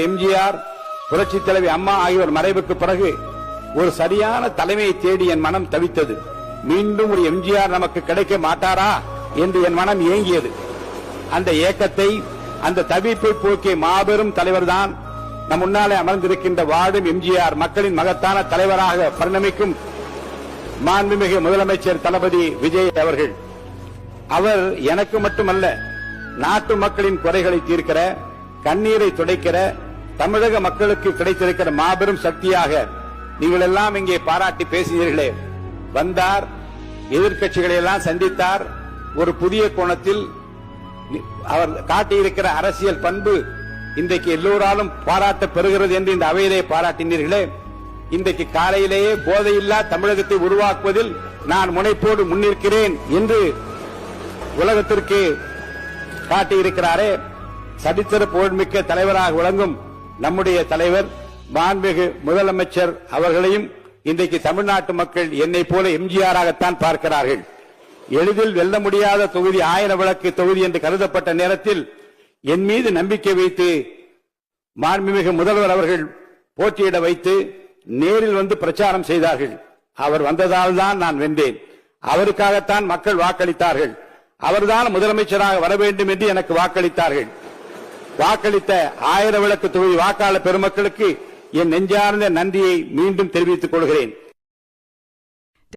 எம்ஜிஆர், புரட்சி தலைவி அம்மா ஆகியோர் மறைவுக்கு பிறகு ஒரு சரியான தலைமையை தேடி என் மனம் தவித்தது. மீண்டும் ஒரு எம்ஜிஆர் நமக்கு கிடைக்க மாட்டாரா என்று என் மனம் ஏங்கியது. அந்த ஏக்கத்தை, அந்த தவிப்பை போக்கிய மாபெரும் தலைவர்தான் நம் முன்னாலே அமர்ந்திருக்கின்ற வாடும் எம்ஜிஆர், மக்களின் மகத்தான தலைவராக பரிணமிக்கும் மாண்புமிகு முதலமைச்சர் தளபதி விஜய் அவர்கள். அவர் எனக்கு மட்டுமல்ல, நாட்டு மக்களின் குறைகளை தீர்க்கிற, கண்ணீரை துடைக்கிற, தமிழக மக்களுக்கு கிடைத்திருக்கிற மாபெரும் சக்தியாக நீங்கள் எல்லாம் இங்கே பாராட்டி பேசினீர்களே. வந்தார், எதிர்க்கட்சிகளை எல்லாம் சந்தித்தார். ஒரு புதிய கோணத்தில் அவர் காட்டியிருக்கிற அரசியல் பண்பு இன்றைக்கு எல்லோராலும் பாராட்ட பெறுகிறது என்று இந்த அவையிலே பாராட்டினீர்களே. இன்றைக்கு காலையிலேயே போதையில்லா தமிழகத்தை உருவாக்குவதில் நான் முனைப்போடு முன்னிற்கிறேன் என்று உலகத்திற்கு காட்டியிருக்கிறாரே. சரித்திர புகழ்மிக்க தலைவராக விளங்கும் நம்முடைய தலைவர் மாண்புமிகு முதலமைச்சர் அவர்களையும் இன்றைக்கு தமிழ்நாட்டு மக்கள் என்னை போல எம்ஜிஆராகத்தான் பார்க்கிறார்கள். எளிதில் வெல்ல முடியாத தொகுதி, 1000 விளக்கு தொகுதி என்று கருதப்பட்ட நேரத்தில் என் மீது நம்பிக்கை வைத்து மாண்புமிகு முதல்வர் அவர்கள் போட்டியிட வைத்து நேரில் வந்து பிரச்சாரம் செய்தார்கள். அவர் வந்ததால் தான் நான் வென்றேன். அவருக்காகத்தான் மக்கள் வாக்களித்தார்கள். அவர்தான் முதலமைச்சராக வர வேண்டும் என்று எனக்கு வாக்களித்தார்கள். வாக்களித்த 1000 விளக்கு தொகுதி வாக்காளர் பெருமக்களுக்கு என் நெஞ்சார்ந்த நன்றியை மீண்டும் தெரிவித்துக் கொள்கிறேன்.